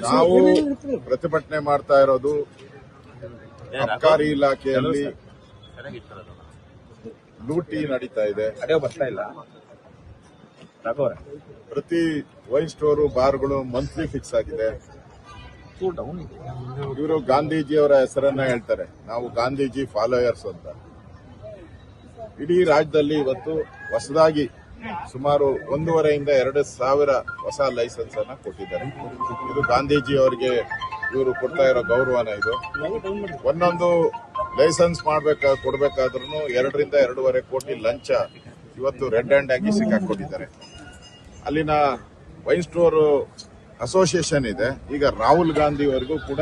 ನಾವು ಪ್ರತಿಭಟನೆ ಮಾಡ್ತಾ ಇರೋದು ಅಬಕಾರಿ ಇಲಾಖೆಯಲ್ಲಿ ಲೂಟಿ ನಡೀತಾ ಇದೆ. ಪ್ರತಿ ವೈನ್ ಸ್ಟೋರು ಬಾರ್ಗಳು ಮಂತ್ಲಿ ಫಿಕ್ಸ್ ಆಗಿದೆ. ಇವರು ಗಾಂಧೀಜಿಯವರ ಹೆಸರನ್ನ ಹೇಳ್ತಾರೆ, ನಾವು ಗಾಂಧೀಜಿ ಫಾಲೋಯರ್ಸ್ ಅಂತ. ಇಡೀ ರಾಜ್ಯದಲ್ಲಿ ಇವತ್ತು ಹೊಸದಾಗಿ ಸುಮಾರು 1,500-2,000 ಹೊಸ ಲೈಸೆನ್ಸ್ ಅನ್ನ ಕೊಟ್ಟಿದ್ದಾರೆ. ಇದು ಗಾಂಧೀಜಿ ಅವರಿಗೆ ಇವರು ಕೊಡ್ತಾ ಇರೋ ಗೌರವನ. ಇದು ಒಂದೊಂದು ಲೈಸೆನ್ಸ್ ಕೊಡಬೇಕಾದ್ರೂ 2-2.5 ಕೋಟಿ ಲಂಚ ಇವತ್ತು ರೆಡ್ ಹ್ಯಾಂಡ್ ಆಗಿ ಸಿಕ್ಕಾಕೊಟ್ಟಿದ್ದಾರೆ. ಅಲ್ಲಿನ ವೈನ್ ಸ್ಟೋರ್ ಅಸೋಸಿಯೇಷನ್ ಇದೆ. ಈಗ ರಾಹುಲ್ ಗಾಂಧಿ ಅವರಿಗೂ ಕೂಡ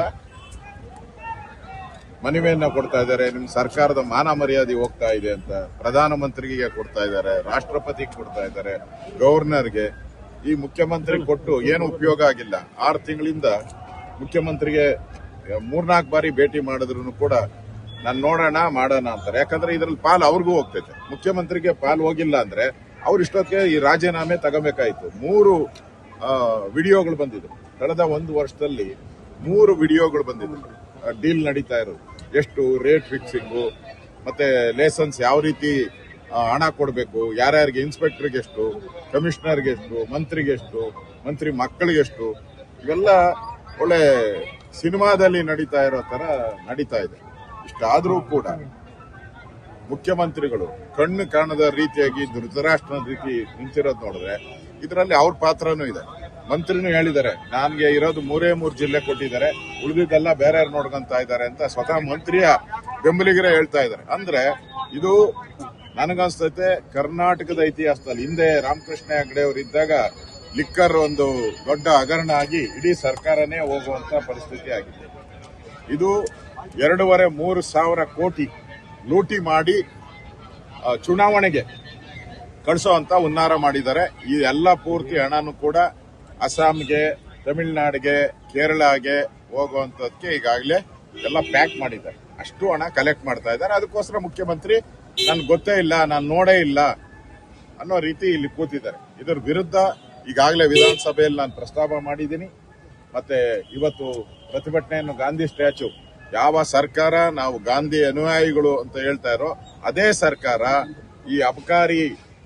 ಮನವಿಯನ್ನ ಕೊಡ್ತಾ ಇದ್ದಾರೆ. ನಿಮ್ ಸರ್ಕಾರದ ಮಾನ ಮರ್ಯಾದೆ ಹೋಗ್ತಾ ಇದೆ ಅಂತ ಪ್ರಧಾನಮಂತ್ರಿಗೆ ಕೊಡ್ತಾ ಇದ್ದಾರೆ, ರಾಷ್ಟ್ರಪತಿಗೆ ಕೊಡ್ತಾ ಇದ್ದಾರೆ, ಗವರ್ನರ್ಗೆ. ಈ ಮುಖ್ಯಮಂತ್ರಿ ಕೊಟ್ಟು ಏನು ಉಪಯೋಗ ಆಗಿಲ್ಲ. 6 ತಿಂಗಳಿಂದ ಮುಖ್ಯಮಂತ್ರಿಗೆ 3-4 ಬಾರಿ ಭೇಟಿ ಮಾಡಿದ್ರು ಕೂಡ ನಾನು ನೋಡೋಣ ಮಾಡೋಣ ಅಂತಾರೆ. ಯಾಕಂದ್ರೆ ಇದ್ರಲ್ಲಿ ಪಾಲ್ ಅವ್ರಿಗೂ ಹೋಗ್ತೈತೆ. ಮುಖ್ಯಮಂತ್ರಿಗೆ ಪಾಲ್ ಹೋಗಿಲ್ಲ ಅಂದ್ರೆ ಅವ್ರು ಇಷ್ಟೊತ್ತಿಗೆ ಈ ರಾಜೀನಾಮೆ ತಗೋಬೇಕಾಯ್ತು. 3 ವಿಡಿಯೋಗಳು ಬಂದಿದ್ರು. ಕಳೆದ 1 ವರ್ಷದಲ್ಲಿ 3 ವಿಡಿಯೋಗಳು ಬಂದಿದ್ರು. ಡೀಲ್ ನಡೀತಾ ಇರೋದು, ಎಷ್ಟು ರೇಟ್ ಫಿಕ್ಸಿಂಗು, ಮತ್ತೆ ಲೈಸೆನ್ಸ್ ಯಾವ ರೀತಿ ಹಣ ಕೊಡಬೇಕು, ಯಾರ್ಯಾರಿಗೆ, ಇನ್ಸ್ಪೆಕ್ಟರ್ಗೆ ಎಷ್ಟು, ಕಮಿಷನರ್ಗೆ ಎಷ್ಟು, ಮಂತ್ರಿಗೆ ಎಷ್ಟು, ಮಂತ್ರಿ ಮಕ್ಕಳಿಗೆ ಎಷ್ಟು, ಇವೆಲ್ಲ ಒಳ್ಳೆ ಸಿನಿಮಾದಲ್ಲಿ ನಡೀತಾ ಇರೋ ತರ ನಡೀತಾ ಇದೆ. ಇಷ್ಟಾದ್ರೂ ಕೂಡ ಮುಖ್ಯಮಂತ್ರಿಗಳು ಕಣ್ಣು ಕಾಣದ ರೀತಿಯಾಗಿ ಧೃತರಾಷ್ಟ್ರನ ರೀತಿ ನಿಂತಿರೋದು ನೋಡಿದ್ರೆ ಇದರಲ್ಲಿ ಅವ್ರ ಪಾತ್ರನೂ ಇದೆ. ಮಂತ್ರಿನೂ ಹೇಳಿದ್ದಾರೆ, ನನಗೆ ಇರೋದು 3 ಜಿಲ್ಲೆ ಕೊಟ್ಟಿದ್ದಾರೆ, ಉಳಿದಿದ್ದೆಲ್ಲ ಬೇರೆ ಯಾರು ನೋಡ್ಕೊಂತ ಇದ್ದಾರೆ ಅಂತ ಸ್ವತಃ ಮಂತ್ರಿಯ ಬೆಂಬಲಿಗರೇ ಹೇಳ್ತಾ ಇದ್ದಾರೆ. ಅಂದ್ರೆ ಇದು ನನಗನ್ಸ್ತೈತೆ ಕರ್ನಾಟಕದ ಇತಿಹಾಸದಲ್ಲಿ ಹಿಂದೆ ರಾಮಕೃಷ್ಣ ಹೆಗಡೆ ಅವರು ಇದ್ದಾಗ ಲಿಕ್ಕರ್ ಒಂದು ದೊಡ್ಡ ಹಗರಣ ಆಗಿ ಇಡೀ ಸರ್ಕಾರನೇ ಹೋಗುವಂತ ಪರಿಸ್ಥಿತಿ ಆಗಿದೆ. ಇದು 2.5-3 ಸಾವಿರ ಕೋಟಿ ಲೂಟಿ ಮಾಡಿ ಚುನಾವಣೆಗೆ ಕಳಿಸೋ ಅಂತ ಹುನ್ನಾರ ಮಾಡಿದ್ದಾರೆ. ಈ ಎಲ್ಲ ಪೂರ್ತಿ ಹಣನೂ ಕೂಡ ಅಸ್ಸಾಂಗೆ, ತಮಿಳುನಾಡಿಗೆ, ಕೇರಳಗೆ ಹೋಗುವಂತದಕ್ಕೆ ಈಗಾಗಲೇ ಎಲ್ಲ ಪ್ಯಾಕ್ ಮಾಡಿದ್ದಾರೆ. ಅಷ್ಟು ಹಣ ಕಲೆಕ್ಟ್ ಮಾಡ್ತಾ ಇದ್ದಾರೆ. ಅದಕ್ಕೋಸ್ಕರ ಮುಖ್ಯಮಂತ್ರಿ ನನ್ಗೆ ಗೊತ್ತೇ ಇಲ್ಲ, ನಾನು ನೋಡೇ ಇಲ್ಲ ಅನ್ನೋ ರೀತಿ ಇಲ್ಲಿ ಕೂತಿದ್ದಾರೆ. ಇದರ ವಿರುದ್ಧ ಈಗಾಗಲೇ ವಿಧಾನಸಭೆಯಲ್ಲಿ ನಾನು ಪ್ರಸ್ತಾಪ ಮಾಡಿದ್ದೀನಿ. ಮತ್ತೆ ಇವತ್ತು ಪ್ರತಿಭಟನೆಯನ್ನು ಗಾಂಧಿ ಸ್ಟ್ಯಾಚ್ಯೂ, ಯಾವ ಸರ್ಕಾರ ನಾವು ಗಾಂಧಿ ಅನುಯಾಯಿಗಳು ಅಂತ ಹೇಳ್ತಾ ಇರೋ ಅದೇ ಸರ್ಕಾರ ಈ ಅಬಕಾರಿ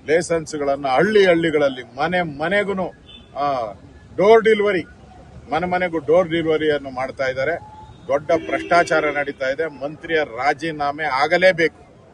ಲೈಸೆನ್ಸ್ಗಳನ್ನು ಹಳ್ಳಿಗಳಲ್ಲಿ ಮನೆಗೂ ಡೋರ್ ಡೆಲಿವರಿ, ಮನೆಗೂ ಡೋರ್ ಡೆಲಿವರಿಯನ್ನು ಮಾಡ್ತಾ ಇದ್ದಾರೆ. ದೊಡ್ಡ ಭ್ರಷ್ಟಾಚಾರ ನಡೀತಾ ಇದೆ. ಮಂತ್ರಿಯ ರಾಜೀನಾಮೆ ಆಗಲೇಬೇಕು.